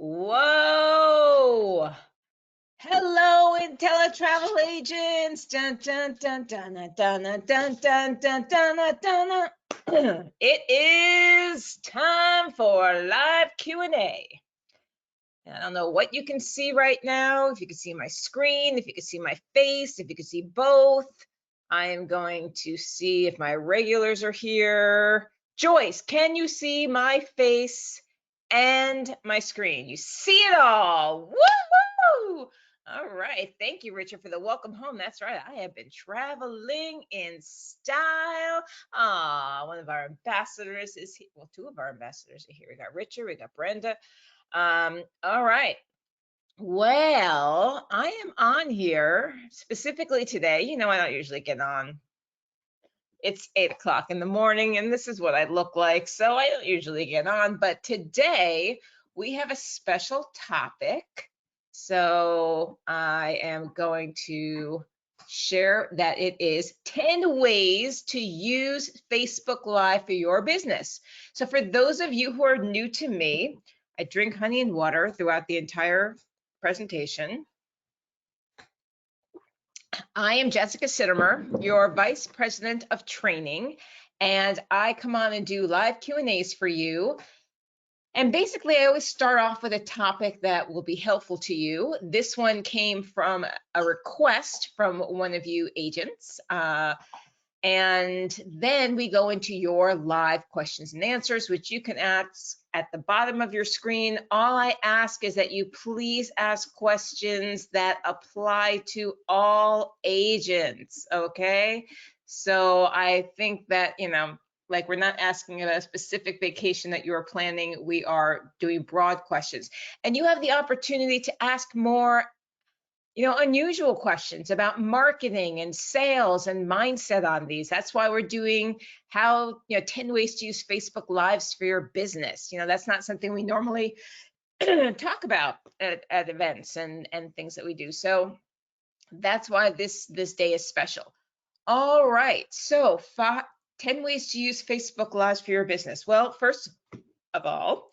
Whoa! Hello, InteleTravel agents! Dun dun dun dun dun dun dun dun dun dun dun dun. It is time for live Q&A. I don't know what you can see right now. If you can see my screen, if you can see my face, if you can see both. I am going to see if my regulars are here. Joyce, can you see my face and my screen? You see it all. Woo-hoo! All right. Thank you, Richard, for the welcome home. That's right. I have been traveling in style. One of our ambassadors is here. Well, two of our ambassadors are here. We got Richard, we got Brenda. All right. Well, I am on here specifically today. You know, I don't usually get on. It's 8 o'clock in the morning, and this is what I look like, so I don't usually get on. But today we have a special topic. So I am going to share that it is 10 ways to use Facebook Live for your business. So for those of you who are new to me, I drink honey and water throughout the entire presentation. I am Jessica Sittimer, your Vice President of Training, and I come on and do live Q&As for you. And basically, I always start off with a topic that will be helpful to you. This one came from a request from one of you agents. And then we go into your live questions and answers, which you can ask at the bottom of your screen. All I ask is that you please ask questions that apply to all agents, okay? So I think that, you know, like we're not asking about a specific vacation that you are planning. We are doing broad questions. And you have the opportunity to ask more, you know, unusual questions about marketing and sales and mindset on these. That's why we're doing 10 ways to use Facebook Lives for your business. You know, that's not something we normally talk about at events and things that we do. So that's why this day is special. All right, so 10 ways to use Facebook Lives for your business. Well, first of all,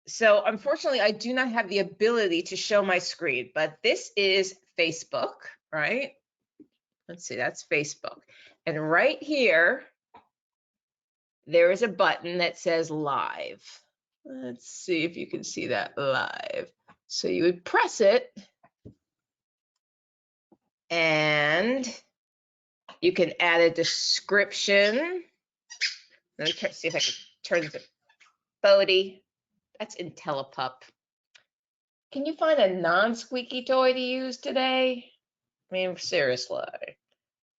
so unfortunately, I do not have the ability to show my screen, but this is Facebook, right? Let's see, that's Facebook. And right here, there is a button that says live. Let's see if you can see that, live. So you would press it, and you can add a description. Let me see if I can turn the Bodie. That's IntelePup. Can you find a non-squeaky toy to use today? I mean, seriously.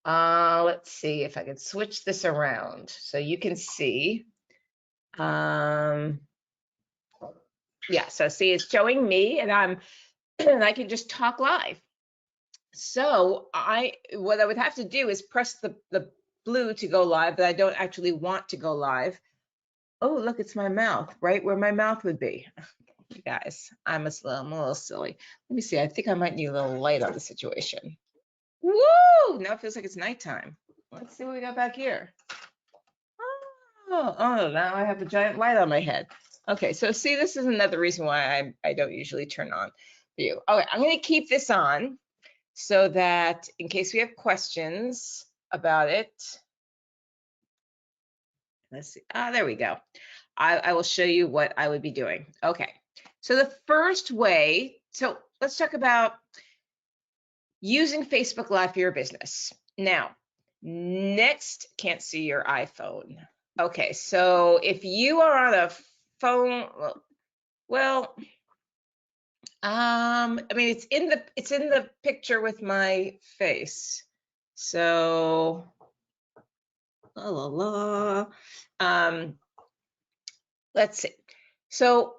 Let's see if I can switch this around so you can see. Yeah, so see, it's showing me, and and I can just talk live. So what I would have to do is press the blue to go live, but I don't actually want to go live. Oh, look, it's my mouth, right where my mouth would be. You guys, I'm a little silly. Let me see, I think I might need a little light on the situation. Woo! Now it feels like it's nighttime. Let's see what we got back here. Oh, now I have a giant light on my head. Okay, so see, this is another reason why I don't usually turn on view. Okay, I'm going to keep this on so that in case we have questions about it. Let's see. There we go. I will show you what I would be doing. Okay, so the first way, so let's talk about using Facebook Live for your business. Now, next, can't see your iPhone. Okay, so if you are on a phone, I mean, it's in the picture with my face. So, let's see. So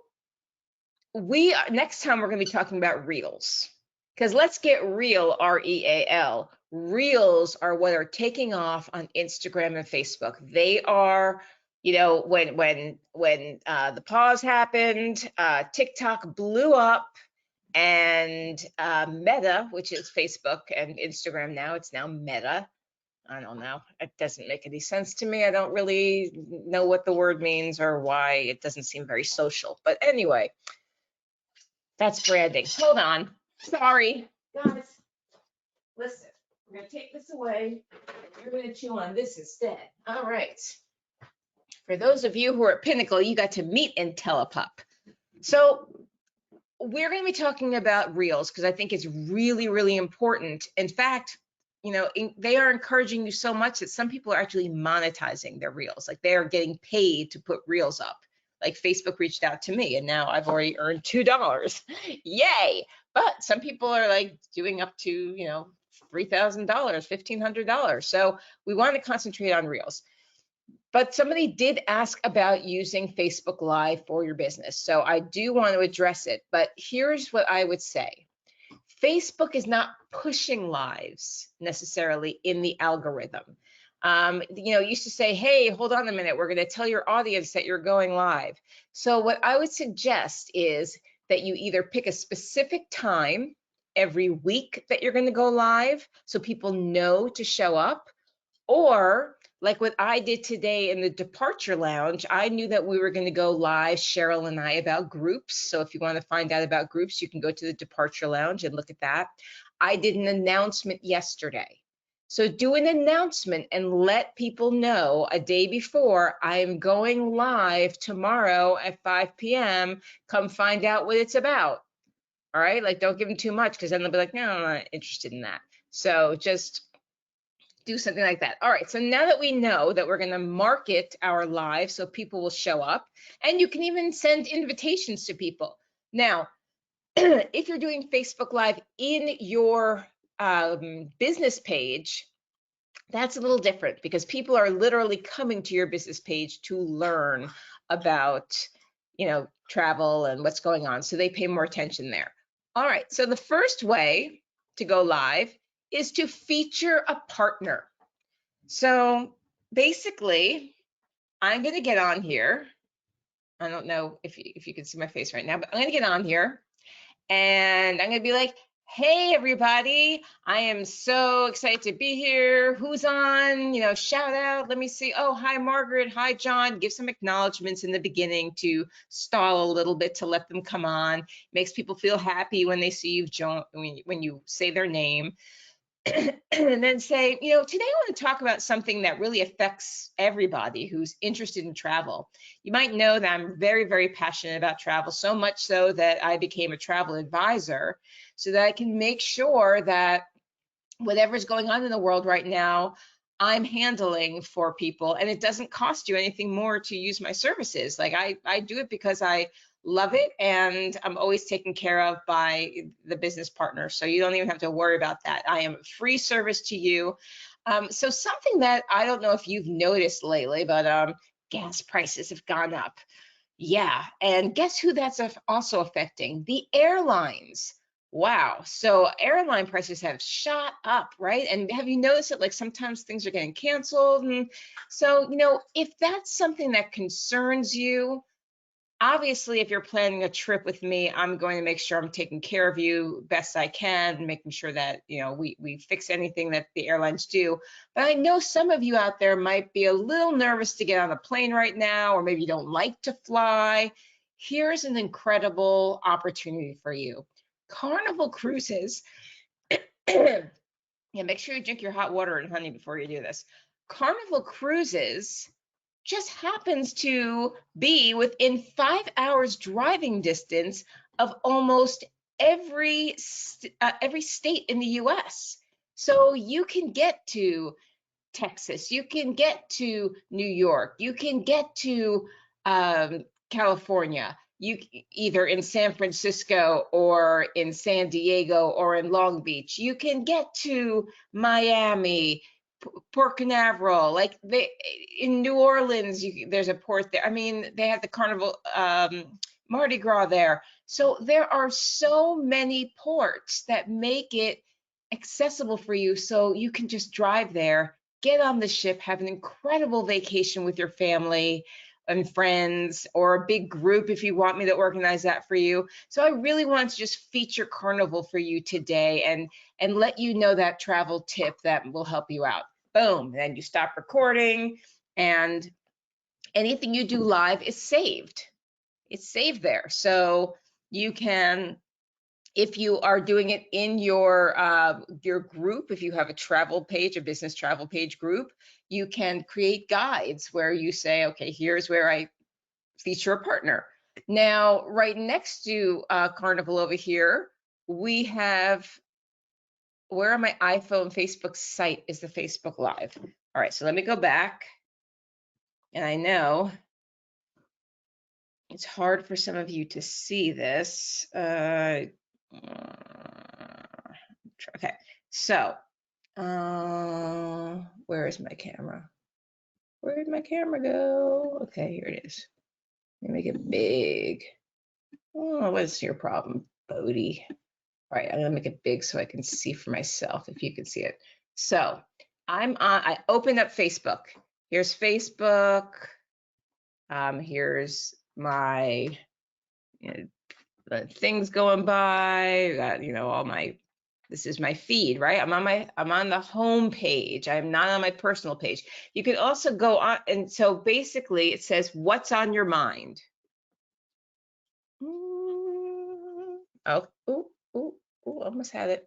next time we're going to be talking about Reels, because let's get real, R-E-A-L. Reels are what are taking off on Instagram and Facebook. They are, you know, when the pause happened, TikTok blew up, and Meta, which is Facebook and Instagram now, it's now Meta, I don't know. It doesn't make any sense to me. I don't really know what the word means or why it doesn't seem very social. But anyway, that's branding. Hold on. Sorry. Guys, listen. We're going to take this away. You're going to chew on this instead. All right. For those of you who are at Pinnacle, you got to meet IntelePup. So we're going to be talking about Reels because I think it's really, really important. In fact, they are encouraging you so much that some people are actually monetizing their Reels. Like they are getting paid to put Reels up. Like Facebook reached out to me and now I've already earned $2. Yay. But some people are like doing up to, $3,000, $1,500. So we want to concentrate on Reels. But somebody did ask about using Facebook Live for your business. So I do want to address it, but here's what I would say. Facebook is not pushing lives necessarily in the algorithm. It used to say, hey, hold on a minute, we're going to tell your audience that you're going live. So what I would suggest is that you either pick a specific time every week that you're going to go live so people know to show up, or like what I did today in the departure lounge, I knew that we were going to go live, Cheryl and I, about groups. So if you want to find out about groups, you can go to the departure lounge and look at that. I did an announcement yesterday. So do an announcement and let people know a day before, I'm going live tomorrow at 5 p.m. Come find out what it's about. All right, like don't give them too much because then they'll be like, no, I'm not interested in that. So just do something like that. All right, so now that we know that we're going to market our live so people will show up, and you can even send invitations to people. Now, if you're doing Facebook Live in your business page, that's a little different because people are literally coming to your business page to learn about, travel and what's going on. So they pay more attention there. All right, so the first way to go live is to feature a partner. So basically, I'm going to get on here. I don't know if you can see my face right now, but I'm going to get on here and I'm going to be like, hey, everybody, I am so excited to be here. Who's on? Shout out. Let me see. Oh, hi, Margaret. Hi, John. Give some acknowledgments in the beginning to stall a little bit to let them come on. Makes people feel happy when they see you, when you say their name. And then say, today I want to talk about something that really affects everybody who's interested in travel. You might know that I'm very, very passionate about travel, so much so that I became a travel advisor so that I can make sure that whatever's going on in the world right now, I'm handling for people, and it doesn't cost you anything more to use my services. Like I do it because I love it, and I'm always taken care of by the business partner. So you don't even have to worry about that. I am a free service to you. So something that I don't know if you've noticed lately, but gas prices have gone up. Yeah, and guess who that's also affecting? The airlines. Wow. So airline prices have shot up, right? And have you noticed that like sometimes things are getting canceled? And so, if that's something that concerns you, obviously, if you're planning a trip with me, I'm going to make sure I'm taking care of you best I can, making sure that, we fix anything that the airlines do. But I know some of you out there might be a little nervous to get on a plane right now, or maybe you don't like to fly. Here's an incredible opportunity for you. Carnival Cruises, yeah, make sure you drink your hot water and honey before you do this. Carnival Cruises just happens to be within 5 hours driving distance of almost every state in the US. So you can get to Texas, you can get to New York, you can get to California, you either in San Francisco or in San Diego or in Long Beach, you can get to Miami, Port Canaveral, like in New Orleans, there's a port there. I mean, they have the Carnival Mardi Gras there. So there are so many ports that make it accessible for you so you can just drive there, get on the ship, have an incredible vacation with your family and friends, or a big group if you want me to organize that for you. So I really want to just feature Carnival for you today and let you know that travel tip that will help you out. boom, then you stop recording, and anything you do live is saved. It's saved there. So you can, if you are doing it in your group, if you have a travel page, a business travel page group, you can create guides where you say, okay, here's where I feature a partner. Now, right next to Carnival over here, we have, where on my iPhone Facebook site is the Facebook Live. All right, so let me go back. And I know it's hard for some of you to see this. Okay, so where is my camera? Where did my camera go? Okay, here it is. Let me make it big. Oh, what's your problem, Bodie? All right, I'm gonna make it big so I can see for myself, if you can see it. So I opened up Facebook. Here's Facebook. Here's my things going by. Got, all my, this is my feed, right? I'm on the home page. I'm not on my personal page. You can also go on, and so basically it says, what's on your mind? Oh, ooh, almost had it.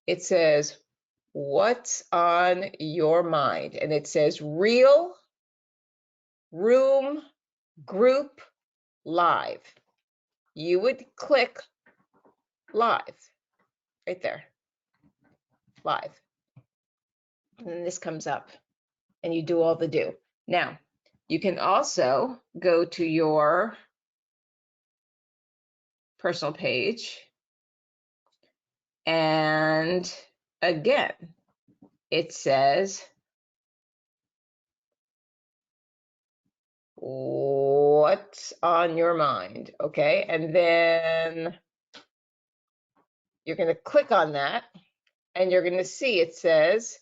It says, what's on your mind? And it says real, room, group, live. You would click live right there, live. And then this comes up and you do all the do. Now, you can also go to your personal page, and again, it says, what's on your mind? Okay, and then you're going to click on that, and you're going to see it says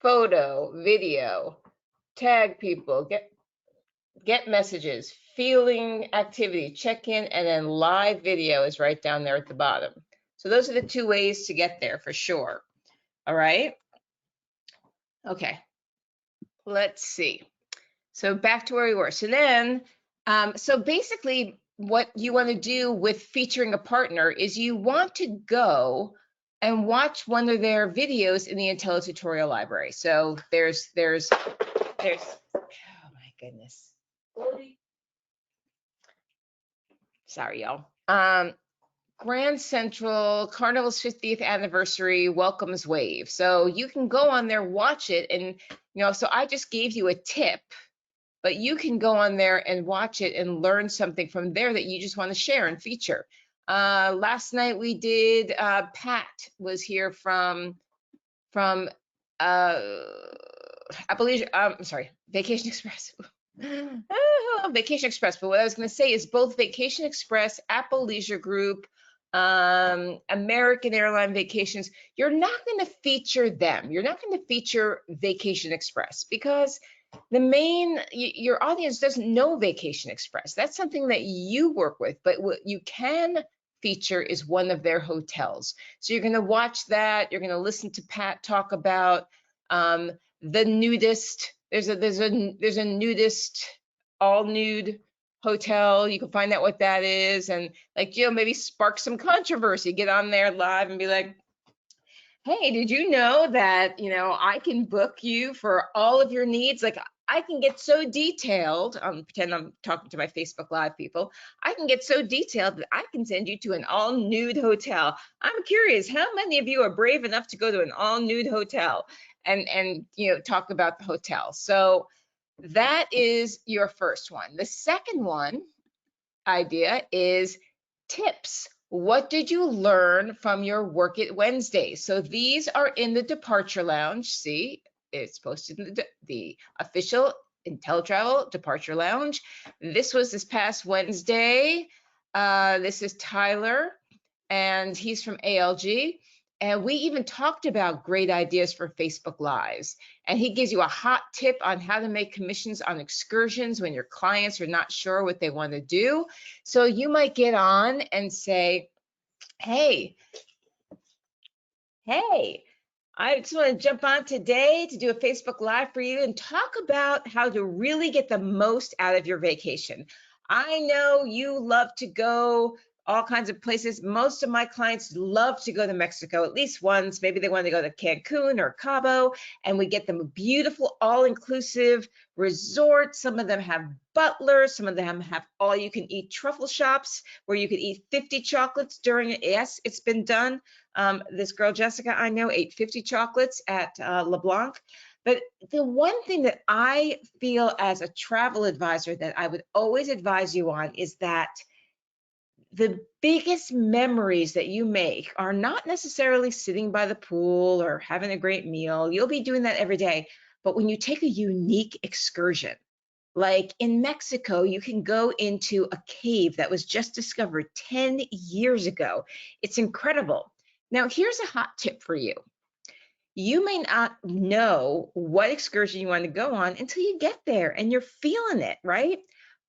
photo, video, tag people, get messages, feeling activity, check in, and then live video is right down there at the bottom. So those are the two ways to get there for sure. All right. Okay. Let's see. So back to where we were. So then, so basically what you want to do with featuring a partner is you want to go and watch one of their videos in the InteleTutorial library. So there's, oh my goodness. Sorry, y'all. Grand Central Carnival's 50th anniversary welcomes wave. So you can go on there, watch it, and so I just gave you a tip, but you can go on there and watch it and learn something from there that you just want to share and feature. Last night we did, Pat was here from Appalachia, I'm sorry, Vacation Express. Vacation Express, but what I was going to say is both Vacation Express, Appalachia Group, American Airline Vacations, you're not going to feature them. You're not going to feature Vacation Express because your audience doesn't know Vacation Express. That's something that you work with, but what you can feature is one of their hotels. So you're going to watch that. You're going to listen to Pat talk about the nudist. There's a nudist, all nude hotel. You can find out what that is, and maybe spark some controversy. Get on there live and be like, hey, did you know that I can book you for all of your needs? Like, I can get so detailed. Pretend I'm talking to my Facebook Live people. I can get so detailed that I can send you to an all nude hotel. I'm curious, how many of you are brave enough to go to an all nude hotel and talk about the hotel? So that is your first one. The second one idea is tips. What did you learn from your Work It Wednesday? So these are in the Departure Lounge. See, it's posted in the official InteleTravel Departure Lounge. This was this past Wednesday. This is Tyler, and he's from ALG. And we even talked about great ideas for Facebook Lives. And he gives you a hot tip on how to make commissions on excursions when your clients are not sure what they want to do. So you might get on and say, hey, Hey, I just want to jump on today to do a Facebook Live for you and talk about how to really get the most out of your vacation. I know you love to go all kinds of places. Most of my clients love to go to Mexico at least once. Maybe they want to go to Cancun or Cabo, and we get them a beautiful all-inclusive resort. Some of them have butlers. Some of them have all-you-can-eat truffle shops where you can eat 50 chocolates during it. Yes, it's been done. This girl, Jessica, I know, ate 50 chocolates at LeBlanc. But the one thing that I feel as a travel advisor that I would always advise you on is that the biggest memories that you make are not necessarily sitting by the pool or having a great meal. You'll be doing that every day. But when you take a unique excursion, like in Mexico, you can go into a cave that was just discovered 10 years ago. It's incredible. Now, here's a hot tip for you. You may not know what excursion you want to go on until you get there and you're feeling it, right?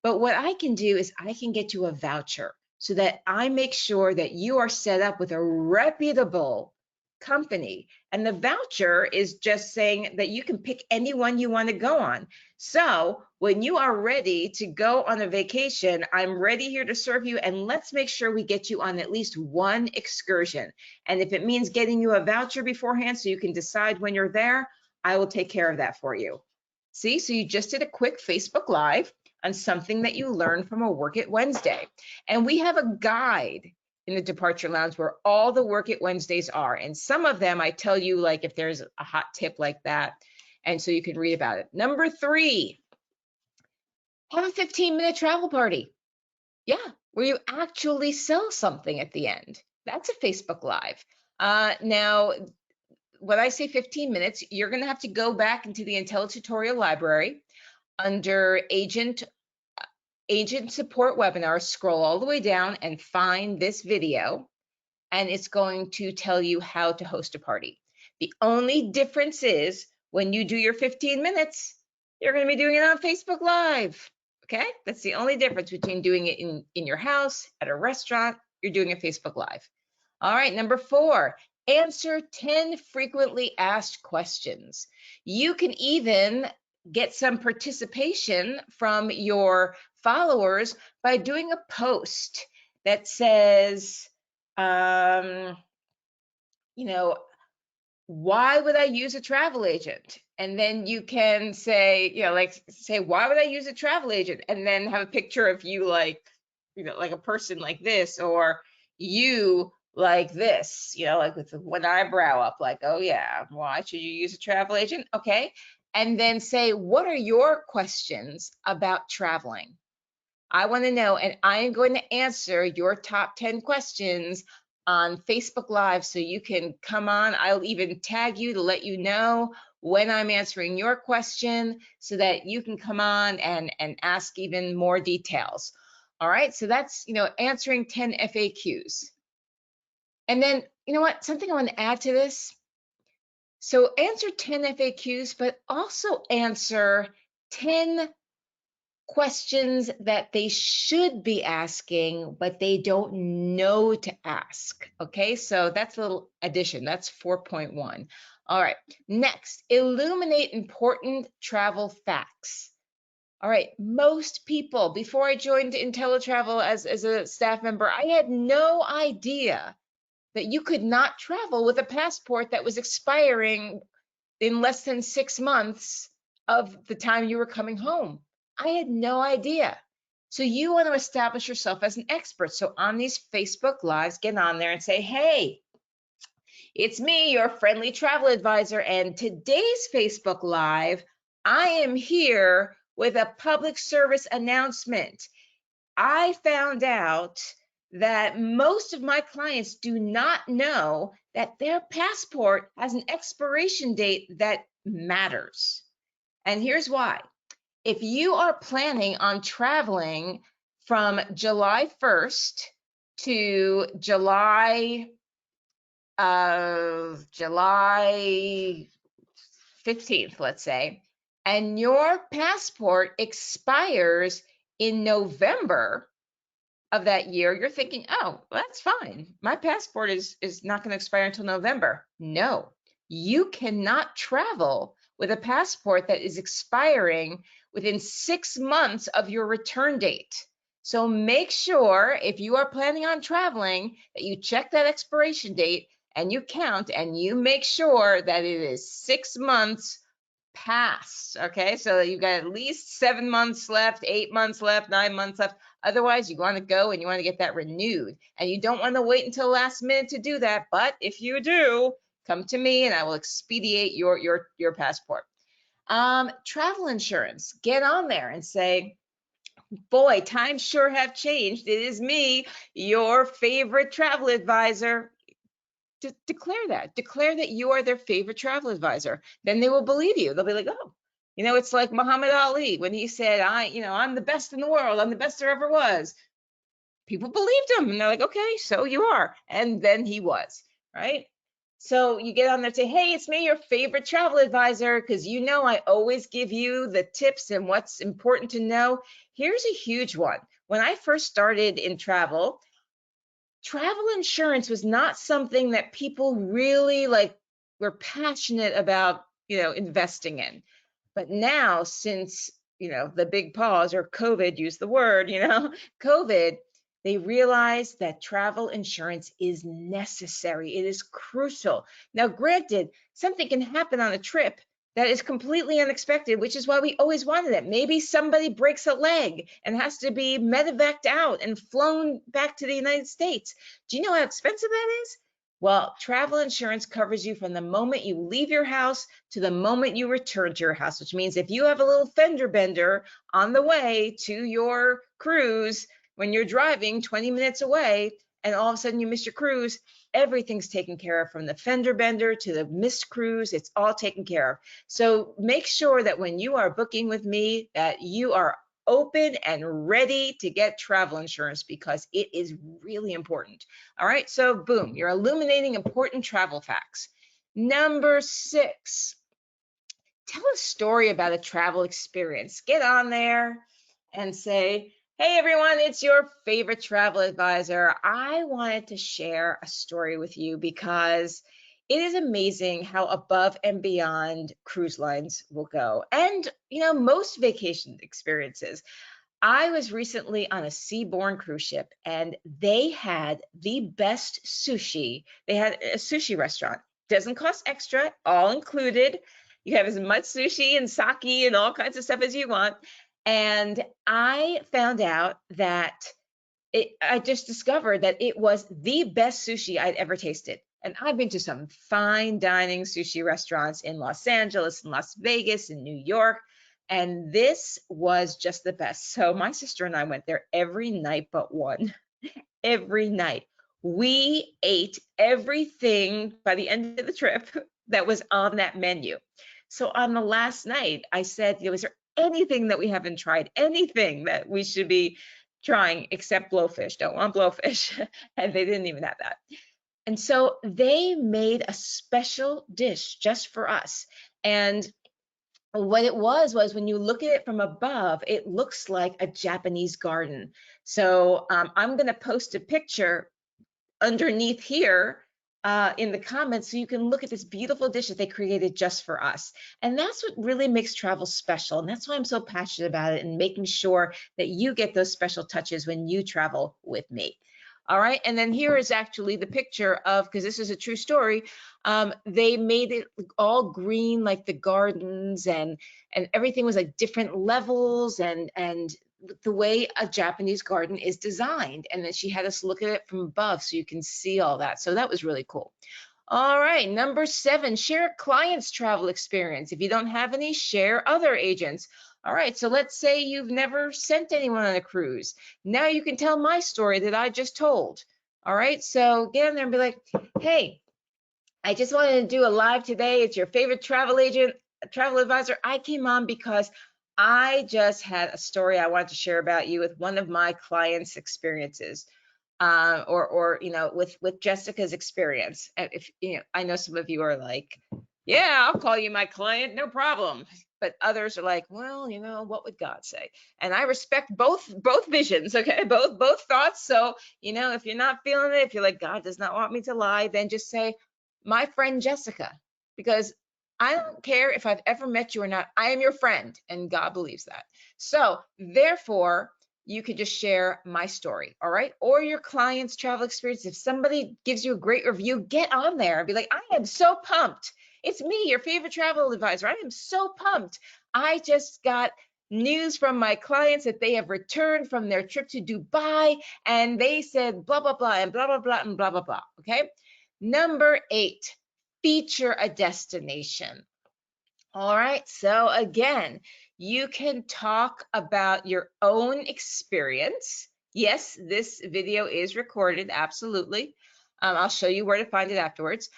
But what I can do is I can get you a voucher so that I make sure that you are set up with a reputable company. And the voucher is just saying that you can pick any one you want to go on. So when you are ready to go on a vacation, I'm ready here to serve you. And let's make sure we get you on at least one excursion. And if it means getting you a voucher beforehand so you can decide when you're there, I will take care of that for you. See, so you just did a quick Facebook Live on something that you learned from a Work It Wednesday. And we have a guide in the Departure Lounge where all the Work It Wednesdays are. And some of them I tell you, like if there's a hot tip like that, and so you can read about it. Number 3, have a 15-minute travel party. Yeah, where you actually sell something at the end. That's a Facebook Live. Now, when I say 15 minutes, you're going to have to go back into the InteleTutorial library under agent support webinar, scroll all the way down and find this video, and it's going to tell you how to host a party. The only difference is when you do your 15 minutes, you're going to be doing it on Facebook Live. Okay, that's the only difference between doing it in your house, at a restaurant, you're doing a Facebook Live. All right, number 4, answer 10 frequently asked questions. You can even get some participation from your followers by doing a post that says, you know, why would I use a travel agent? And then you can say, like say, why would I use a travel agent? And then have a picture of you like, like a person like this, or you like this, like with one eyebrow up, like, oh yeah, why should you use a travel agent? Okay. And then say, what are your questions about traveling? I want to know, and I am going to answer your top 10 questions on Facebook Live so you can come on. I'll even tag you to let you know when I'm answering your question so that you can come on and ask even more details. All right, so that's, answering 10 FAQs. And then, you know what, something I want to add to this. So answer 10 FAQs, but also answer 10 questions that they should be asking, but they don't know to ask. Okay, so that's a little addition. That's 4.1. All right, next, illuminate important travel facts. All right, most people, before I joined InteleTravel as a staff member, I had no idea that you could not travel with a passport that was expiring in less than 6 months of the time you were coming home. I had no idea. So you want to establish yourself as an expert. So on these Facebook Lives, get on there and say, hey, it's me, your friendly travel advisor. And today's Facebook Live, I am here with a public service announcement. I found out that most of my clients do not know that their passport has an expiration date that matters. And here's why. If you are planning on traveling from July 1st to July 15th, let's say, and your passport expires in November, of that year, you're thinking, oh, well, that's fine. My passport is not going to expire until November. No, you cannot travel with a passport that is expiring within 6 months of your return date. So make sure if you are planning on traveling that you check that expiration date and you count and you make sure that it is 6 months past. Okay, so you've got at least 7 months left, 8 months left, 9 months left. Otherwise, you want to go and you want to get that renewed. And you don't want to wait until last minute to do that. But if you do, come to me and I will expedite your passport. Travel insurance. Get on there and say, boy, times sure have changed. It is me, your favorite travel advisor. Declare that you are their favorite travel advisor. Then they will believe you. They'll be like, oh, it's like Muhammad Ali when he said, I'm the best in the world. I'm the best there ever was. People believed him and they're like, okay, so you are. And then he was, right? So you get on there and say, hey, it's me, your favorite travel advisor, because I always give you the tips and what's important to know. Here's a huge one. When I first started in travel insurance was not something that people really were passionate about, investing in. But now, since, the big pause or COVID, use the word, COVID, they realize that travel insurance is necessary. It is crucial. Now, granted, something can happen on a trip that is completely unexpected, which is why we always wanted it. Maybe somebody breaks a leg and has to be medevaced out and flown back to the United States. Do you know how expensive that is? Well, travel insurance covers you from the moment you leave your house to the moment you return to your house, which means if you have a little fender bender on the way to your cruise, when you're driving 20 minutes away and all of a sudden you miss your cruise, everything's taken care of, from the fender bender to the missed cruise. It's all taken care of. So make sure that when you are booking with me that you are open and ready to get travel insurance, because it is really important. All right, so boom, you're illuminating important travel facts. Number 6, tell a story about a travel experience. Get on there and say, hey everyone, it's your favorite travel advisor. I wanted to share a story with you because it is amazing how above and beyond cruise lines will go. And, most vacation experiences. I was recently on a seaborne cruise ship and they had the best sushi. They had a sushi restaurant. Doesn't cost extra, all included. You have as much sushi and sake and all kinds of stuff as you want. And I found out that I just discovered that it was the best sushi I'd ever tasted. And I've been to some fine dining sushi restaurants in Los Angeles and Las Vegas and New York, and this was just the best. So my sister and I went there every night but one. Every night. We ate everything by the end of the trip that was on that menu. So on the last night, I said, was there anything that we haven't tried? Anything that we should be trying except blowfish? Don't want blowfish. And they didn't even have that. And so they made a special dish just for us. And what it was when you look at it from above, it looks like a Japanese garden. So I'm going to post a picture underneath here in the comments so you can look at this beautiful dish that they created just for us. And that's what really makes travel special. And that's why I'm so passionate about it and making sure that you get those special touches when you travel with me. All right, and then here is actually the picture of, because this is a true story, they made it all green like the gardens, and everything was like different levels and the way a Japanese garden is designed. And then she had us look at it from above so you can see all that. So that was really cool. All right, number 7, share clients' travel experience. If you don't have any, share other agents. All right, so let's say you've never sent anyone on a cruise. Now you can tell my story that I just told. All right, so get in there and be like, hey, I just wanted to do a live today. It's your favorite travel agent, travel advisor. I came on because I just had a story I wanted to share about you with one of my clients' experiences. Or with Jessica's experience. If I know some of you are like, yeah, I'll call you my client, no problem. but others are like, well, what would God say? And I respect both visions, okay, both thoughts. So, if you're not feeling it, if you're like, God does not want me to lie, then just say, my friend Jessica, because I don't care if I've ever met you or not. I am your friend, and God believes that. So therefore, you could just share my story, all right? Or your client's travel experience. If somebody gives you a great review, get on there and be like, I am so pumped. It's me, your favorite travel advisor. I am so pumped. I just got news from my clients that they have returned from their trip to Dubai, and they said blah, blah, blah, and blah, blah, blah, and blah, blah, blah, okay? Number 8, feature a destination. All right, so again, you can talk about your own experience. Yes, this video is recorded, absolutely. I'll show you where to find it afterwards.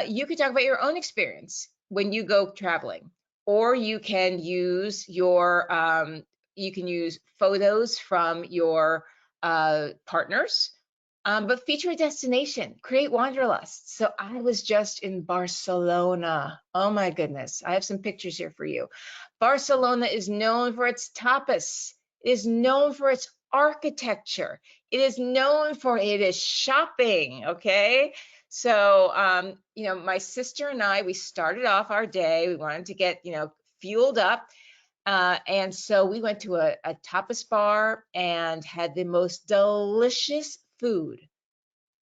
You can talk about your own experience when you go traveling, or you can use you can use photos from your partners. But feature a destination, create wanderlust. So I was just in Barcelona. Oh my goodness. I have some pictures here for you. Barcelona is known for its tapas. It is known for its architecture. It is known for its shopping, okay? So, my sister and I, we started off our day. We wanted to get, fueled up. And so we went to a tapas bar and had the most delicious food.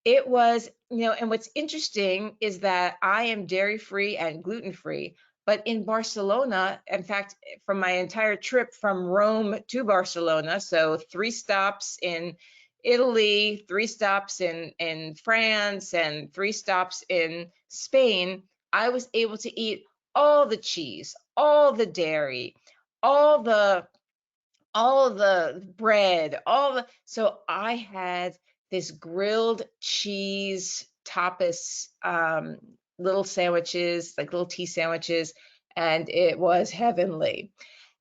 It was, and what's interesting is that I am dairy free and gluten free, but in Barcelona, in fact, from my entire trip from Rome to Barcelona, so 3 stops in Italy, 3 stops in France, and 3 stops in Spain, I was able to eat all the cheese, all the dairy, all the bread, so I had this grilled cheese tapas, little sandwiches, like little tea sandwiches, and it was heavenly.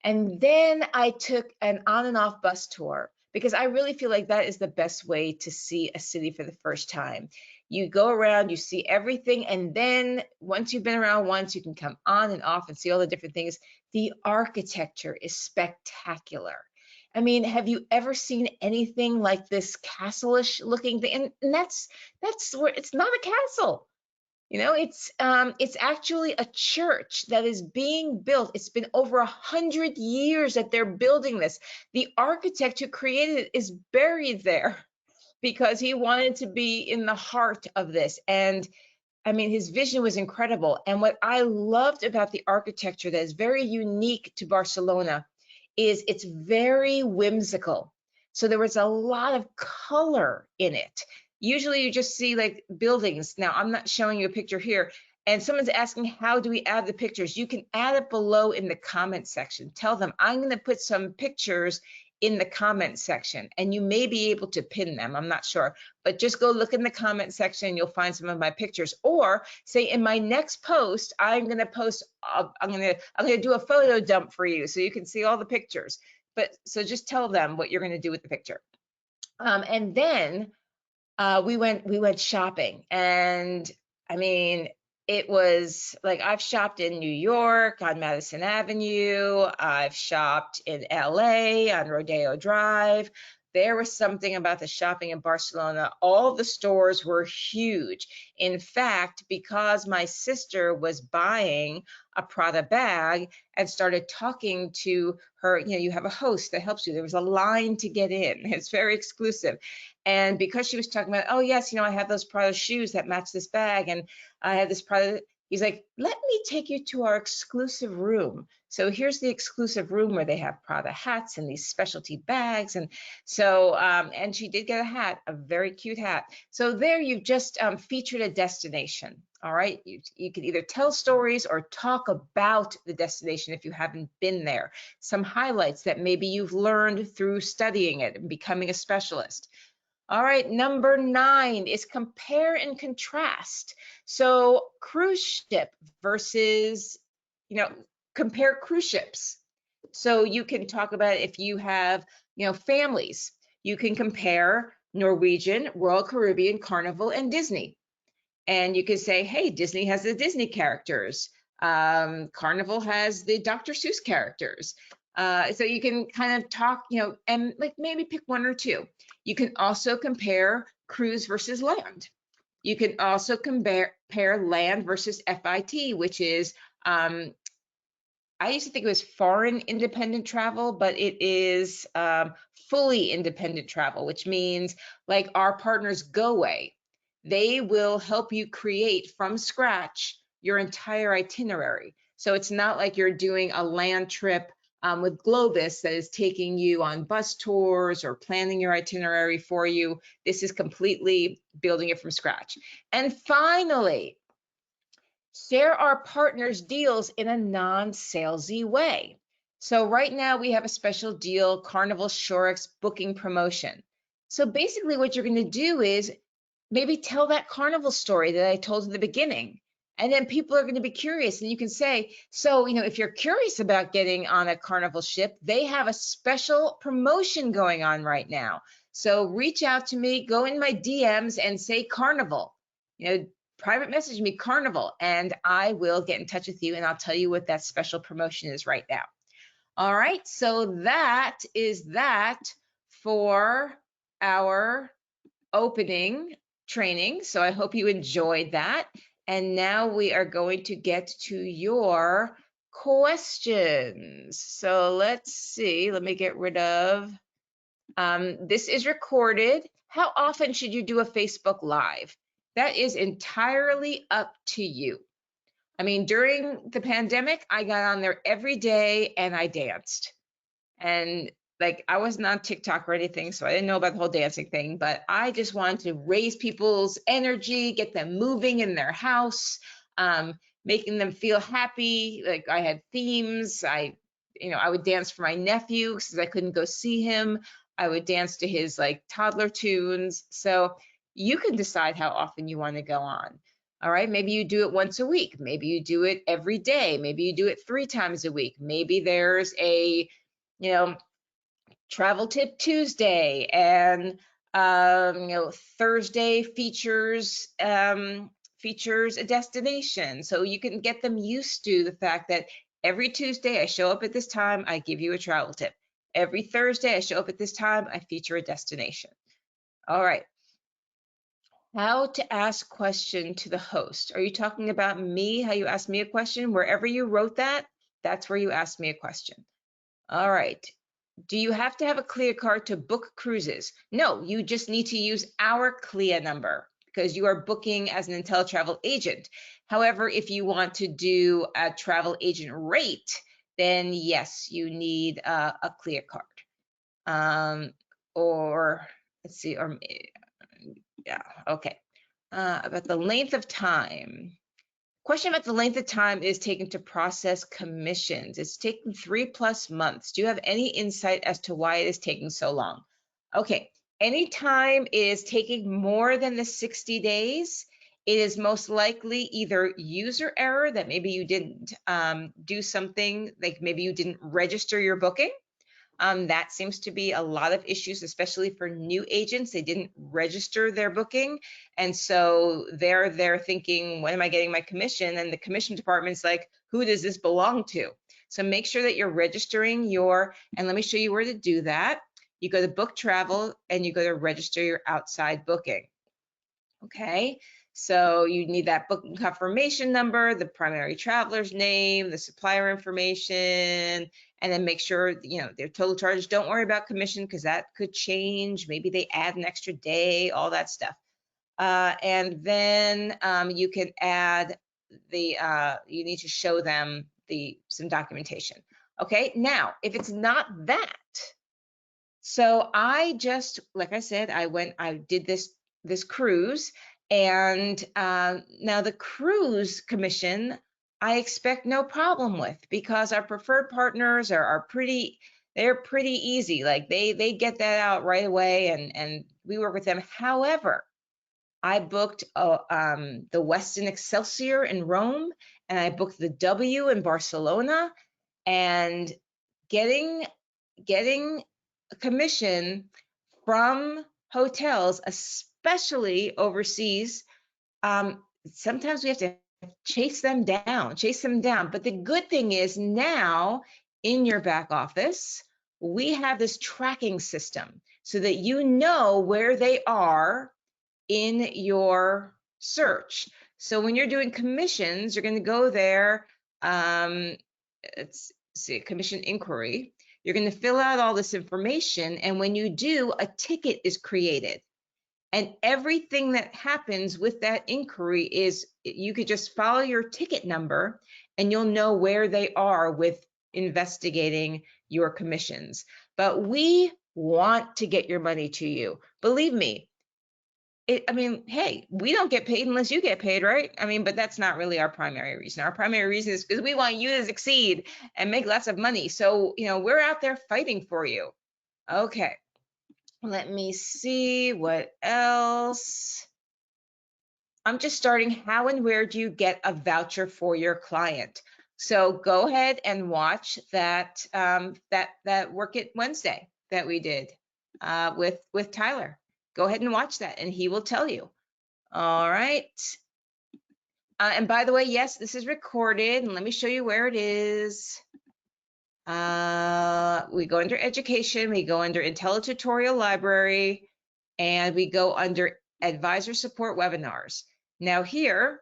And then I took an on and off bus tour because I really feel like that is the best way to see a city for the first time. You go around, you see everything, and then once you've been around once, you can come on and off and see all the different things. The architecture is spectacular. I mean, have you ever seen anything like this castle-ish looking thing? And that's where it's not a castle. It's actually a church that is being built. It's been over 100 years that they're building this. The architect who created it is buried there because he wanted to be in the heart of this. And I mean, his vision was incredible. And what I loved about the architecture that is very unique to Barcelona is it's very whimsical. So there was a lot of color in it. Usually you just see like buildings. Now, I'm not showing you a picture here. And someone's asking, how do we add the pictures? You can add it below in the comment section. Tell them, I'm going to put some pictures in the comment section, and you may be able to pin them. I'm not sure, but just go look in the comment section. You'll find some of my pictures. Or say in my next post, I'm going to post. I'm going to do a photo dump for you, so you can see all the pictures. But so just tell them what you're going to do with the picture. And then we went shopping, and I mean, it was like I've shopped in New York on Madison Avenue. I've shopped in LA on Rodeo Drive. There was something about the shopping in Barcelona. All the stores were huge. In fact, because my sister was buying a Prada bag and started talking to her, you have a host that helps you. There was a line to get in. It's very exclusive. And because she was talking about, oh yes, I have those Prada shoes that match this bag, and I have this Prada, he's like, let me take you to our exclusive room. So here's the exclusive room where they have Prada hats and these specialty bags. And so, and she did get a hat, a very cute hat. So there you've just featured a destination. All right, you can either tell stories or talk about the destination if you haven't been there. Some highlights that maybe you've learned through studying it and becoming a specialist. All right, number 9 is compare and contrast. So cruise ship versus, compare cruise ships. So you can talk about if you have, families, you can compare Norwegian, Royal Caribbean, Carnival, and Disney. And you can say, hey, Disney has the Disney characters. Carnival has the Dr. Seuss characters. So you can kind of talk, and like maybe pick one or two. You can also compare cruise versus land. You can also compare land versus FIT, which is, I used to think it was foreign independent travel, but it is fully independent travel, which means like our partners GoAway, they will help you create from scratch your entire itinerary. So it's not like you're doing a land trip with Globus that is taking you on bus tours or planning your itinerary for you. This is completely building it from scratch. And finally, share our partners' deals in a non-salesy way. So right now we have a special deal, Carnival Shorex booking promotion. So basically what you're going to do is maybe tell that Carnival story that I told in the beginning. And then people are going to be curious, and you can say, so, if you're curious about getting on a Carnival ship, they have a special promotion going on right now. So reach out to me, go in my DMs and say Carnival, private message me Carnival, and I will get in touch with you and I'll tell you what that special promotion is right now. All right, so that is that for our opening training. So I hope you enjoyed that. And now we are going to get to your questions. So let's see, let me get rid of, this is recorded. How often should you do a Facebook Live? That is entirely up to you. I mean, during the pandemic, I got on there every day and I danced. And like, I wasn't on TikTok or anything, so I didn't know about the whole dancing thing, but I just wanted to raise people's energy, get them moving in their house, making them feel happy. Like I had themes. I would dance for my nephew because I couldn't go see him. I would dance to his like toddler tunes. So you can decide how often you want to go on. All right, maybe you do it once a week. Maybe you do it every day. Maybe you do it 3 times a week. Maybe there's a Travel Tip Tuesday, and Thursday features a destination. So you can get them used to the fact that every Tuesday I show up at this time, I give you a travel tip. Every Thursday I show up at this time, I feature a destination. All right. How to ask question to the host. Are you talking about me, how you asked me a question? Wherever you wrote that, that's where you asked me a question. All right. Do you have to have a CLIA card to book cruises? No, you just need to use our CLIA number because you are booking as an InteleTravel agent. However, if you want to do a travel agent rate, then yes, you need a CLIA card. Or let's see, or yeah, okay. About the length of time. Question about the length of time it is taken to process commissions. It's taken 3+ months. Do you have any insight as to why it is taking so long? Okay, anytime it is taking more than the 60 days, it is most likely either user error, that maybe you didn't do something, like maybe you didn't register your booking. That seems to be a lot of issues, especially for new agents. They didn't register their booking. And so they're thinking, when am I getting my commission? And the commission department's like, who does this belong to? So make sure that you're registering and let me show you where to do that. You go to book travel and you go to register your outside booking. Okay. So you need that booking confirmation number, the primary traveler's name, the supplier information, and then make sure, their total charges. Don't worry about commission because that could change. Maybe they add an extra day, all that stuff. And then you can add you need to show them some documentation. Okay, now, if it's not that, so I just, like I said, I did this cruise, and now the cruise commission, I expect no problem with because our preferred partners they're pretty easy. Like they get that out right away, and we work with them. However, I booked the Westin Excelsior in Rome, and I booked the W in Barcelona, and getting a commission from hotels, especially overseas, sometimes we have to chase them down, chase them down. But the good thing is now in your back office, we have this tracking system so that you know where they are in your search. So when you're doing commissions, you're going to go there. Let's see, commission inquiry. You're going to fill out all this information. And when you do, a ticket is created. And everything that happens with that inquiry is you could just follow your ticket number and you'll know where they are with investigating your commissions. But we want to get your money to you. Believe me, I mean, hey, we don't get paid unless you get paid, right? I mean, but that's not really our primary reason. Our primary reason is because we want you to succeed and make lots of money. So, you know, we're out there fighting for you. Okay, let me see what else. I'm just starting. How and where do you get a voucher for your client? So go ahead and watch that that Work It Wednesday that we did with Tyler. Go ahead and watch that, and he will tell you. All right. And by the way, yes, this is recorded, and let me show you where it is. We go under education, we go under InteleTutorial Library, and we go under advisor support webinars. Now here,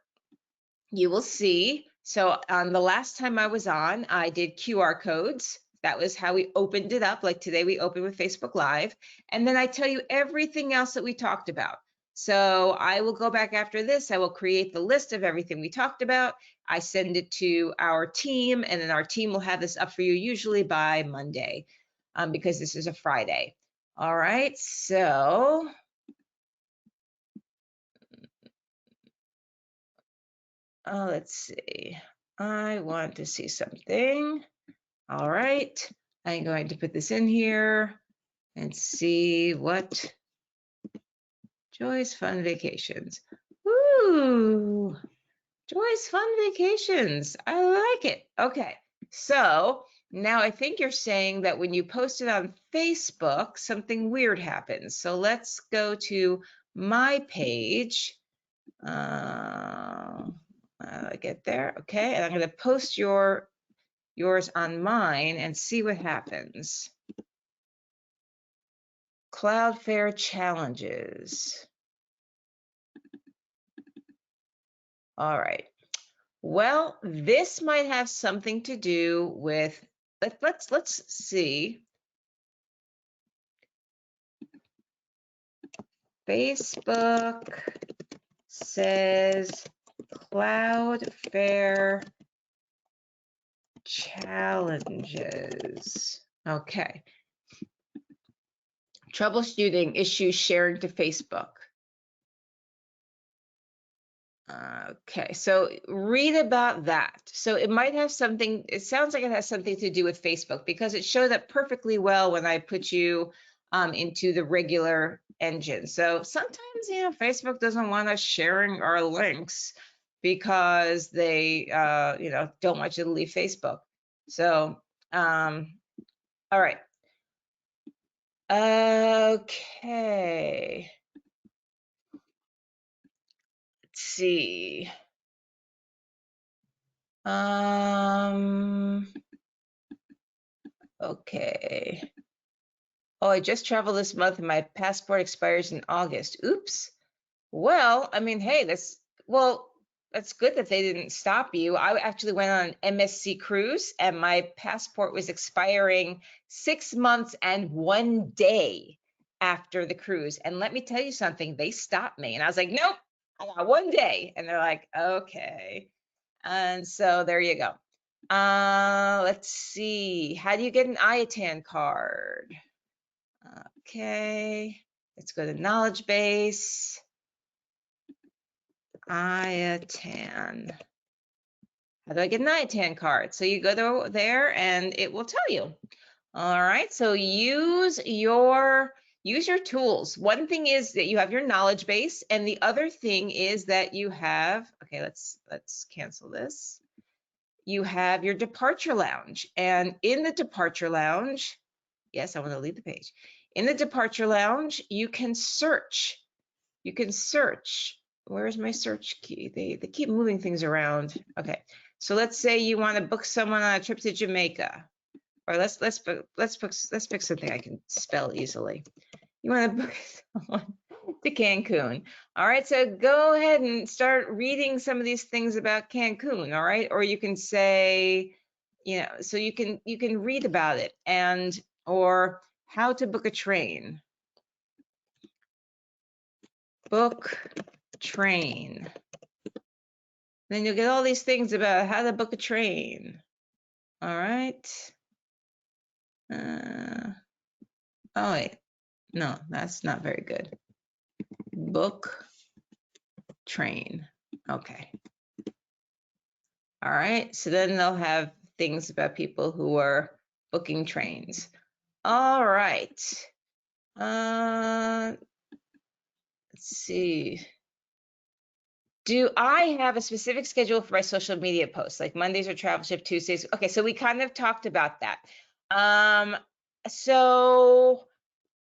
you will see, so on the last time I was on, I did QR codes. That was how we opened it up. Like today we opened with Facebook Live. And then I tell you everything else that we talked about. So I will go back after this. I will create the list of everything we talked about. I send it to our team, and then our team will have this up for you usually by Monday because this is a Friday. All right, so let's see. I want to see something. All right, I'm going to put this in here and see what Joy's Fun Vacations. Woo! Joy's Fun Vacations. I like it. Okay, so now I think you're saying that when you post it on Facebook, something weird happens. So let's go to my page. I get there. Okay, and I'm going to post yours on mine and see what happens. Cloudflare challenges. All right. Well, this might have something to do with, let's see. Facebook says Cloudflare challenges. Okay. Troubleshooting issues sharing to Facebook. Okay, so read about that. So it might have something, it sounds like it has something to do with Facebook because it showed up perfectly well when I put you into the regular engine. So sometimes, you know, Facebook doesn't want us sharing our links because they, you know, don't want you to leave Facebook. So, all right. Okay. Let's see. Okay. Oh, I just traveled this month and my passport expires in August. Oops. Well, I mean, hey, that's good that they didn't stop you. I actually went on an MSC cruise and my passport was expiring 6 months and 1 day after the cruise. And let me tell you something, they stopped me and I was like, nope, I got 1 day. And they're like, okay. And so there you go. Let's see. How do you get an IATAN card? Okay, let's go to knowledge base. IATAN. How do I get an IATAN card? So you go there and it will tell you. All right, so use your tools. One thing is that you have your knowledge base, and the other thing is that you have, okay, let's cancel this. You have your departure lounge, and in the departure lounge, yes, I want to leave the page. In the departure lounge, you can search. You can search where's my search key? They keep moving things around. Okay, so let's say you want to book someone on a trip to Jamaica, or let's pick something I can spell easily. You want to book someone to Cancun. All right, so go ahead and start reading some of these things about Cancun. All right, or you can say, you know, so you can read about it, and or how to book a train. Book train. Then you'll get all these things about how to book a train. All right. Oh wait, no, that's not very good. Book train. Okay. All right, so then they'll have things about people who are booking trains. All right. Let's see. Do I have a specific schedule for my social media posts, like Mondays are travel ship, Tuesdays? Okay, so we kind of talked about that. So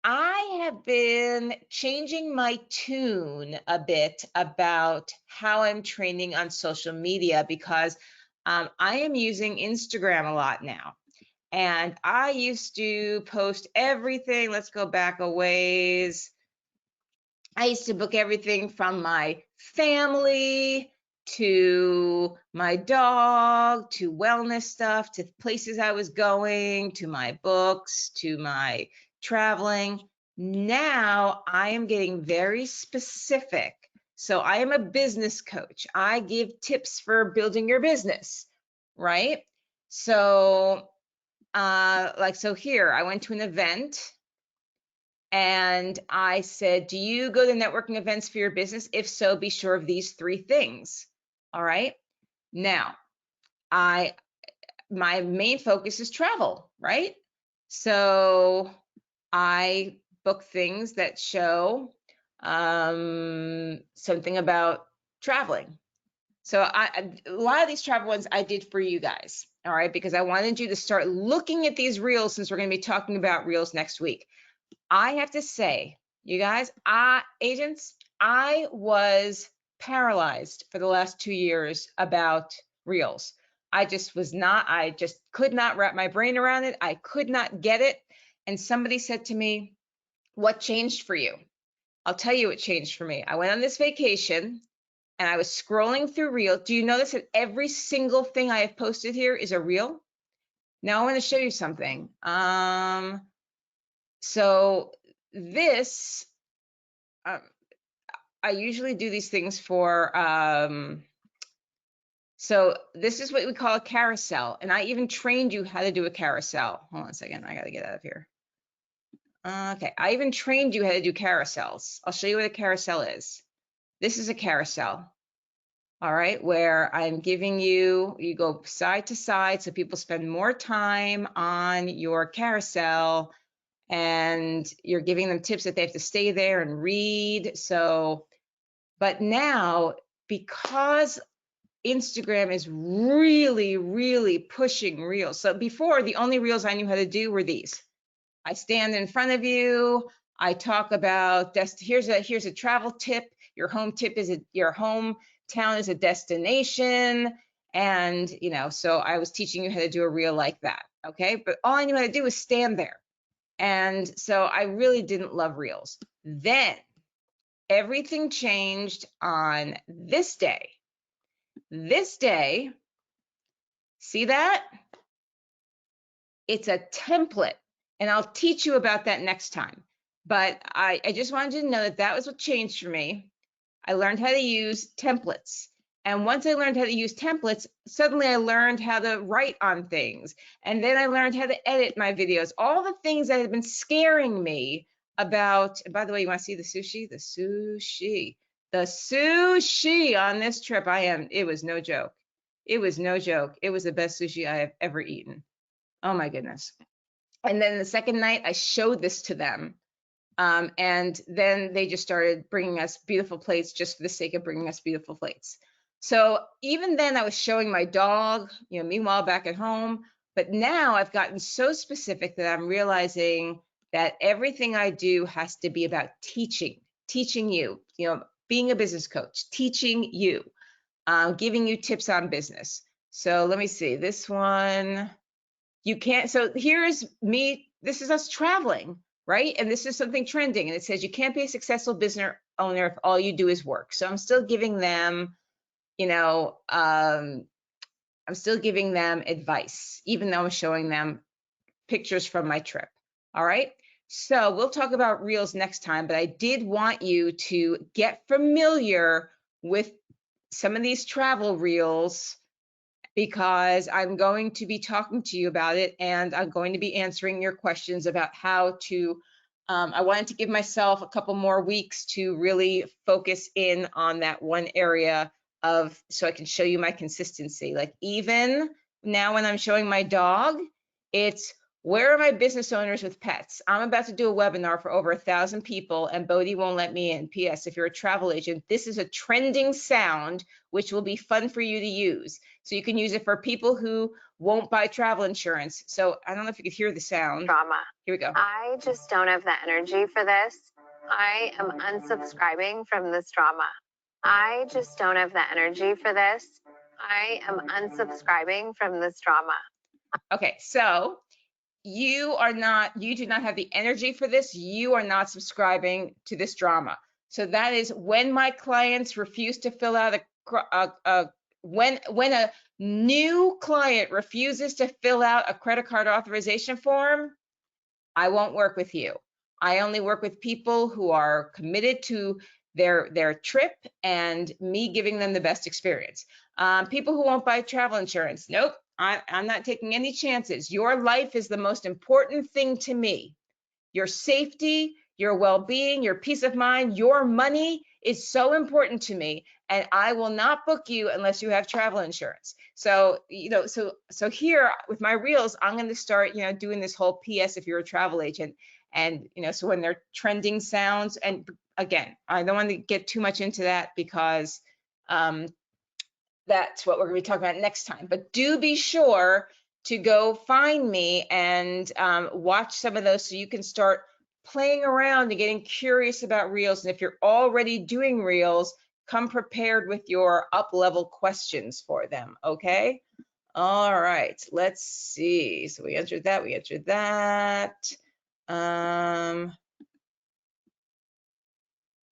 I have been changing my tune a bit about how I'm training on social media because I am using Instagram a lot now. And I used to post everything. Let's go back a ways. I used to book everything from my family to my dog to wellness stuff to places I was going to my books to my traveling. Now I am getting very specific. So I am a business coach. I give tips for building your business, right? So so here I went to an event and I said, do you go to networking events for your business? If so, be sure of these 3 things. All right. Now, my main focus is travel, right? So I book things that show something about traveling. So a lot of these travel ones I did for you guys, all right, because I wanted you to start looking at these reels since we're going to be talking about reels next week. I have to say, you guys, agents, I was paralyzed for the last 2 years about reels. I just could not wrap my brain around it. I could not get it. And somebody said to me, what changed for you? I'll tell you what changed for me. I went on this vacation and I was scrolling through reel. Do you notice that every single thing I have posted here is a reel? Now I want to show you something. So this, I usually do these things for, so this is what we call a carousel. And I even trained you how to do a carousel. Hold on a second, I gotta get out of here. Okay, I even trained you how to do carousels. I'll show you what a carousel is. This is a carousel. All right, where I'm giving you go side to side so people spend more time on your carousel and you're giving them tips that they have to stay there and read. So, but now because Instagram is really, really pushing reels. So before, the only reels I knew how to do were these. I stand in front of you. I talk about here's a travel tip. Your hometown is a destination. And, you know, so I was teaching you how to do a reel like that. Okay. But all I knew how to do was stand there. And so I really didn't love reels. Then everything changed on this day. This day, see that? It's a template. And I'll teach you about that next time. But I just wanted you to know that that was what changed for me. I learned how to use templates. And once I learned how to use templates, suddenly I learned how to write on things. And then I learned how to edit my videos. All the things that had been scaring me about, and by the way, you want to see the sushi? The sushi. The sushi on this trip, it was no joke. It was no joke. It was the best sushi I have ever eaten. Oh my goodness. And then the second night, I showed this to them. And then they just started bringing us beautiful plates just for the sake of bringing us beautiful plates. So even then I was showing my dog, you know, meanwhile back at home, but now I've gotten so specific that I'm realizing that everything I do has to be about teaching you, you know, being a business coach, teaching you, giving you tips on business. So let me see this one. You can't, so here's me, this is us traveling, right? And this is something trending, and it says you can't be a successful business owner if all you do is work. So I'm still giving them, you know, I'm still giving them advice, even though I'm showing them pictures from my trip. All right. So we'll talk about reels next time, but I did want you to get familiar with some of these travel reels because I'm going to be talking to you about it, and I'm going to be answering your questions about how to, I wanted to give myself a couple more weeks to really focus in on that one area of, so I can show you my consistency. Like even now when I'm showing my dog, it's, where are my business owners with pets? I'm about to do a webinar for over 1,000 people and Bodhi won't let me in. P.S. If you're a travel agent, this is a trending sound, which will be fun for you to use. So you can use it for people who won't buy travel insurance. So I don't know if you could hear the sound. Drama. Here we go. I just don't have the energy for this. I am unsubscribing from this drama. I just don't have the energy for this. I am unsubscribing from this drama. Okay, so you do not have the energy for this. You are not subscribing to this drama. So that is when my clients refuse to fill out when a new client refuses to fill out a credit card authorization form, I won't work with you. I only work with people who are committed to their trip and me giving them the best experience. People who won't buy travel insurance, nope, I'm not taking any chances. Your life is the most important thing to me. Your safety, your well-being, your peace of mind, your money is so important to me, and I will not book you unless you have travel insurance. So, you know, so here with my reels, I'm going to start, you know, doing this whole PS if you're a travel agent. And, you know, so when they're trending sounds, and again, I don't want to get too much into that because that's what we're going to be talking about next time. But do be sure to go find me and watch some of those so you can start playing around and getting curious about reels. And if you're already doing reels, come prepared with your up-level questions for them, okay? All right, let's see. So we answered that, we answered that.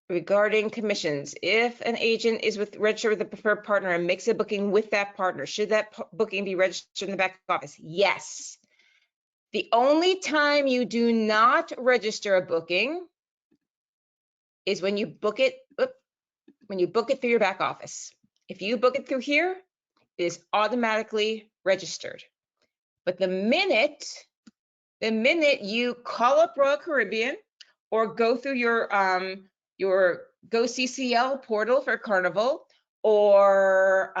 Regarding commissions, if an agent is registered with a preferred partner and makes a booking with that partner, should that booking be registered in the back office? Yes. The only time you do not register a booking is when you book it, through your back office. If you book it through here, it is automatically registered. But the minute you call up Royal Caribbean or go through your Go CCL portal for Carnival, or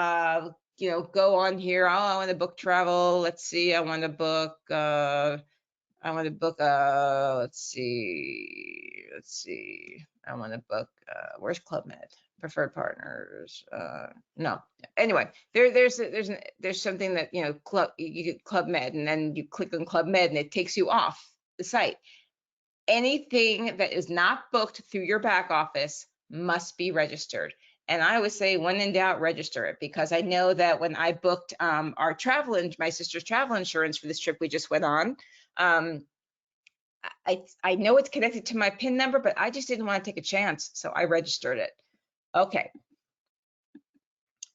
you know, go on here. Oh, I want to book travel. Let's see. I want to book. Let's see. I want to book. Where's Club Med? Preferred partners. No. Anyway, there's something that, you know, you get Club Med, and then you click on Club Med, and it takes you off the site. Anything that is not booked through your back office must be registered. And I always say, when in doubt, register it, because I know that when I booked my sister's travel insurance for this trip we just went on, I know it's connected to my PIN number, but I just didn't want to take a chance, so I registered it. Okay.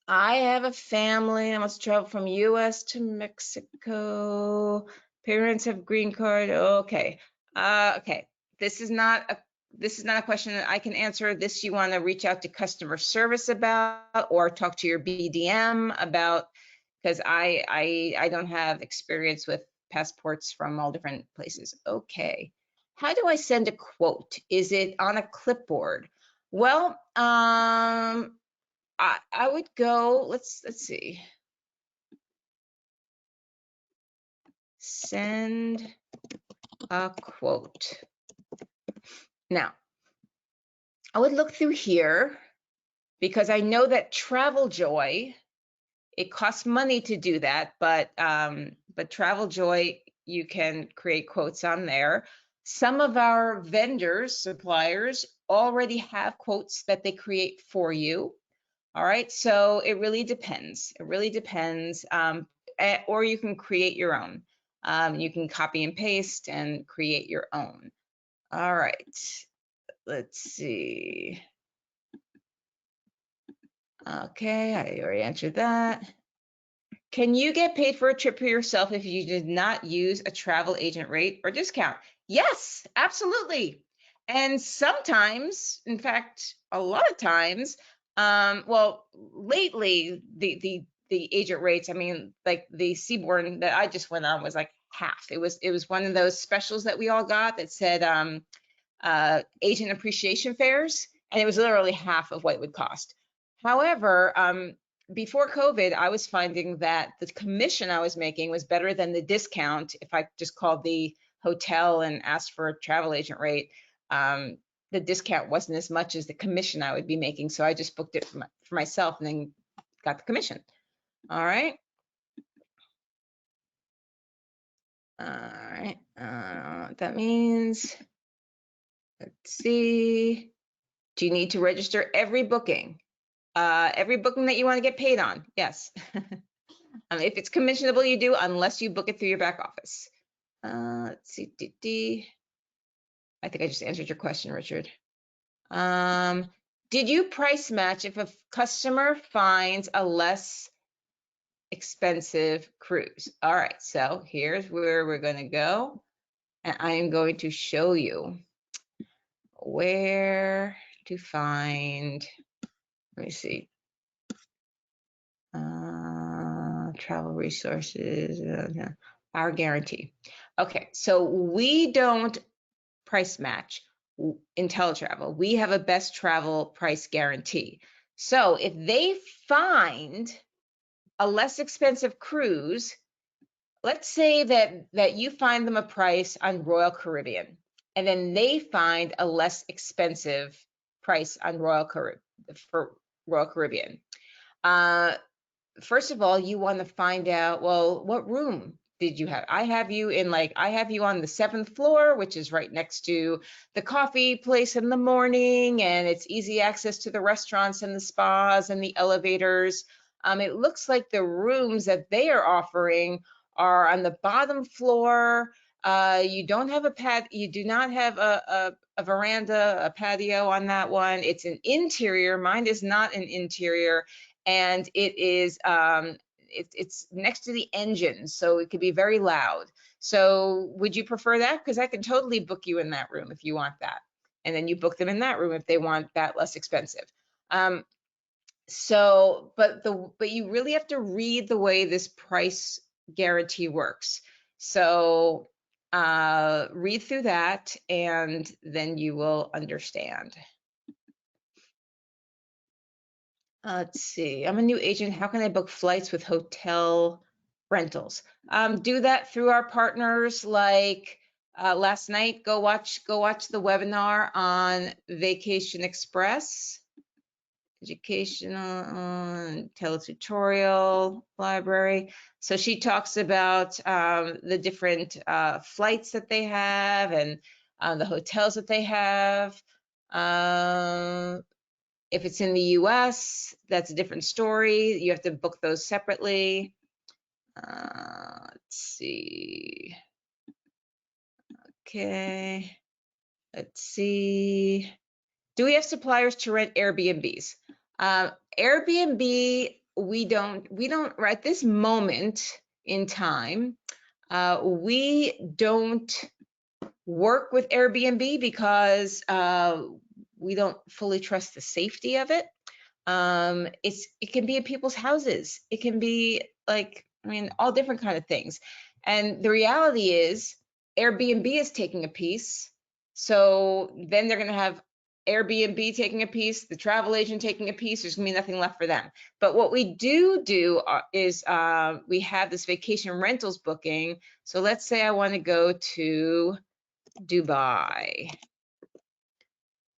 I have a family. I must travel from US to Mexico. Parents have green card. Okay. Okay. This is not a question that I can answer. This you want to reach out to customer service about, or talk to your BDM about, because I don't have experience with passports from all different places. Okay. How do I send a quote? Is it on a clipboard? Well, I would go, let's see. Send a quote. Now, I would look through here because I know that Travel Joy, it costs money to do that, but Travel Joy, you can create quotes on there. Some of our vendors, suppliers, already have quotes that they create for you. All right, so it really depends. It really depends. Or you can create your own. You can copy and paste and create your own. All right, let's see. Okay, I already answered that. Can you get paid for a trip for yourself if you did not use a travel agent rate or discount? Yes, absolutely. And sometimes, in fact, a lot of times, well, lately the agent rates, I mean, like the Seabourn that I just went on was like half. It was one of those specials that we all got that said agent appreciation fares, and it was literally half of what it would cost. However, before COVID, I was finding that the commission I was making was better than the discount if I just called the hotel and asked for a travel agent rate. The discount wasn't as much as the commission I would be making, so I just booked it for myself and then got the commission. All right. All right. What that means. Let's see. Do you need to register every booking? Every booking that you want to get paid on, yes. If it's commissionable, you do, unless you book it through your back office. Let's see. I think I just answered your question, Richard. Did you price match if a customer finds a less expensive cruise? All right, so here's where we're going to go. And I am going to show you where to find, let me see. Travel resources, our guarantee. Okay, so we don't price match InteleTravel. We have a best travel price guarantee. So if they find a less expensive cruise, let's say that you find them a price on Royal Caribbean, and then they find a less expensive price on Royal Caribbean. First of all, you want to find out, well, what room did you have? I have you on the 7th floor, which is right next to the coffee place in the morning, and it's easy access to the restaurants and the spas and the elevators. It looks like the rooms that they are offering are on the bottom floor. You don't have you do not have a veranda, a patio on that one. It's an interior. Mine is not an interior. And it is it's next to the engine, so it could be very loud. So would you prefer that? Because I can totally book you in that room if you want that, and then you book them in that room if they want that less expensive. So but you really have to read the way this price guarantee works. So read through that and then you will understand. Let's see. I'm a new agent. How can I book flights with hotel rentals? Do that through our partners. Like last night, go watch the webinar on Vacation Express, educational teletutorial library. So she talks about the different flights that they have and the hotels that they have. If it's in the US, that's a different story. You have to book those separately. Let's see. Okay. Let's see. Do we have suppliers to rent Airbnbs? Airbnb, we don't, at this moment in time, we don't work with Airbnb because we don't fully trust the safety of it. It can be in people's houses. It can be like, I mean, all different kind of things. And the reality is Airbnb is taking a piece. So then they're going to have Airbnb taking a piece, the travel agent taking a piece. There's gonna be nothing left for them. But what we do is we have this vacation rentals booking. So let's say I want to go to Dubai.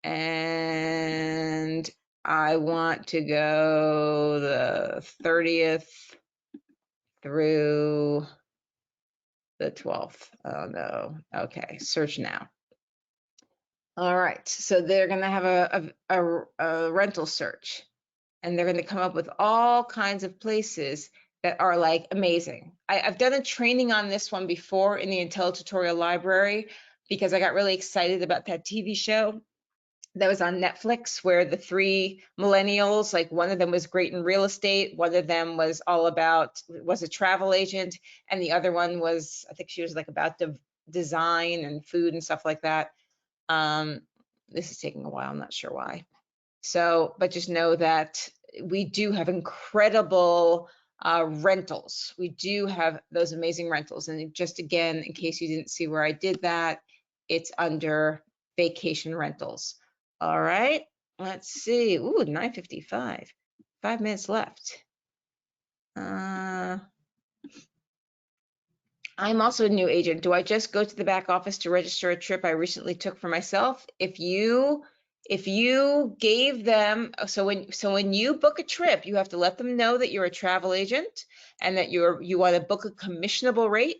And I want to go the 30th through the 12th. Oh no. Okay, search now. All right, so they're going to have a rental search, and they're going to come up with all kinds of places that are like amazing. I've done a training on this one before in the InteleTutorial library because I got really excited about that TV show that was on Netflix where the three millennials, like one of them was great in real estate, one of them was was a travel agent, and the other one was, I think she was like about the design and food and stuff like that. This is taking a while, I'm not sure why. So, but just know that we do have incredible rentals. We do have those amazing rentals. And just again, in case you didn't see where I did that, it's under vacation rentals. All right, let's see. Ooh, 9:55, 5 minutes left. I'm also a new agent. Do I just go to the back office to register a trip I recently took for myself? If you gave them, so when you book a trip, you have to let them know that you're a travel agent and that you want to book a commissionable rate,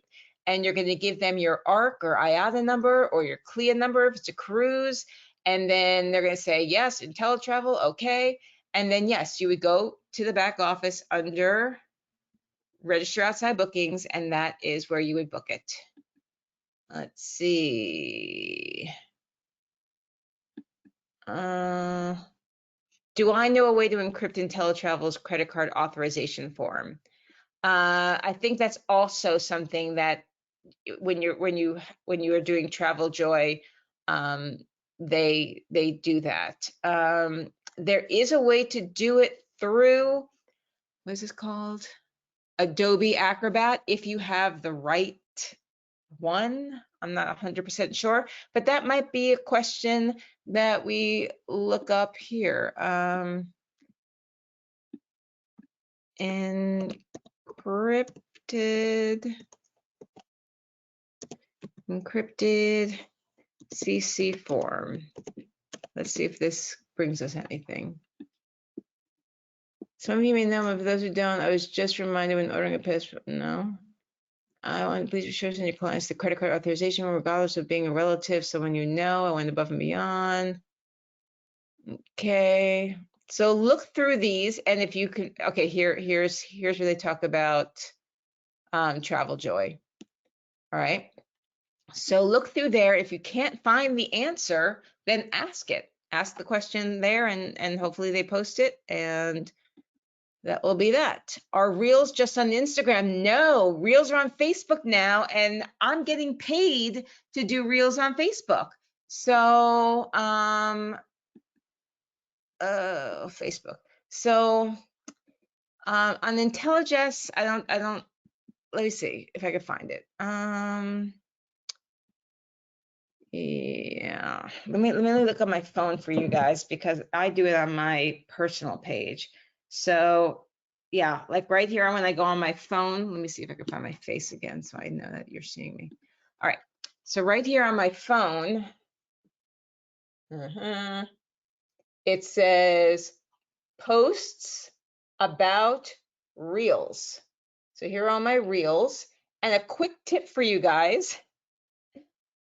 and you're going to give them your ARC or IATA number or your CLIA number if it's a cruise, and then they're going to say yes, InteleTravel, okay, and then yes, you would go to the back office under register outside bookings, and that is where you would book it. Let's see. Do I know a way to encrypt InteleTravel's credit card authorization form? I think that's also something that when you are doing Travel Joy, they do that. There is a way to do it through, what is this called? Adobe Acrobat, if you have the right one. I'm not 100% sure, but that might be a question that we look up here. Encrypted CC form. Let's see if this brings us anything. Some of you may know, but for those who don't, I was just reminded when ordering a passport. No. I want to please be sure to send your clients the credit card authorization, regardless of being a relative, someone you know. I went above and beyond. Okay, so look through these, and if you can, okay, here's where they talk about Travel Joy. All right, so look through there. If you can't find the answer, then ask it. Ask the question there, and hopefully they post it, and that will be that. Are Reels just on Instagram? No, Reels are on Facebook now, and I'm getting paid to do Reels on Facebook. So, Facebook. So, on InteleJess, I don't, let me see if I can find it. Yeah, let me look on my phone for you guys because I do it on my personal page. So yeah, like right here when I go on my phone, let me see if I can find my face again so I know that you're seeing me. All right, so right here on my phone, it says posts about Reels. So here are all my Reels, and a quick tip for you guys.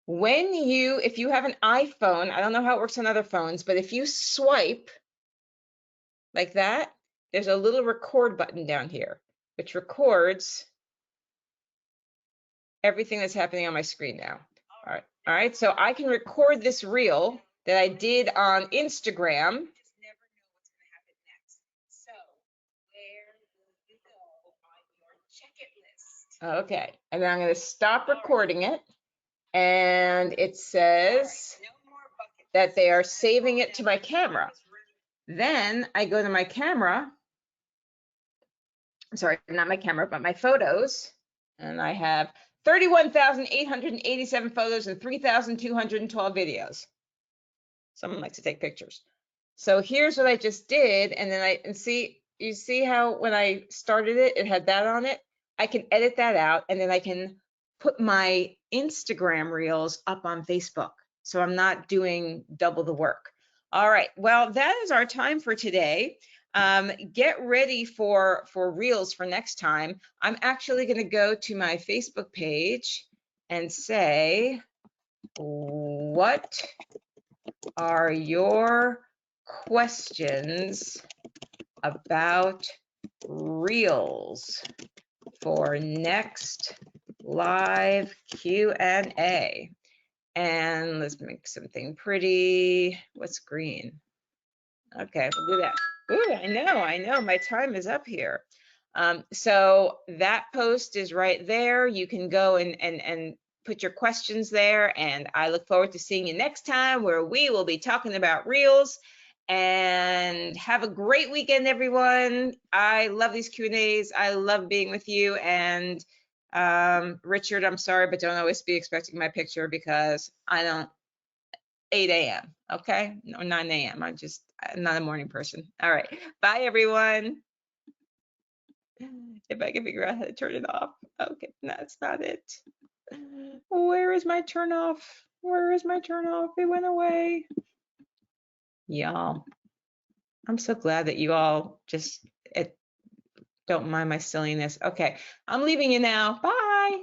If you have an iPhone, I don't know how it works on other phones, but if you swipe like that, there's a little record button down here, which records everything that's happening on my screen now. All right, so I can record this reel that I did on Instagram. Okay, and then I'm going to stop recording it, and it says that they are saving it to my camera. Then I go to my camera, sorry, not my camera, but my photos, and I have 31,887 photos and 3,212 videos. Someone likes to take pictures. So here's what I just did, and then you see how when I started it, it had that on it? I can edit that out, and then I can put my Instagram reels up on Facebook. So I'm not doing double the work. All right, well, that is our time for today. Get ready for reels for next time. I'm actually going to go to my Facebook page and say, what are your questions about Reels for next live Q&A? And let's make something pretty. What's green? Okay, we'll do that. Ooh, I know, my time is up here. So that post is right there. You can go and put your questions there, and I look forward to seeing you next time where we will be talking about Reels. And have a great weekend, everyone. I love these Q&As. I love being with you. And Richard, I'm sorry, but don't always be expecting my picture because I don't 8 a.m. Okay, or 9 a.m. I'm not a morning person. All right, bye everyone. If I can figure out how to turn it off. Okay, that's not it. Where is my turn off? Where is my turn off? It went away. Y'all, I'm so glad that you all just don't mind my silliness. Okay, I'm leaving you now. Bye.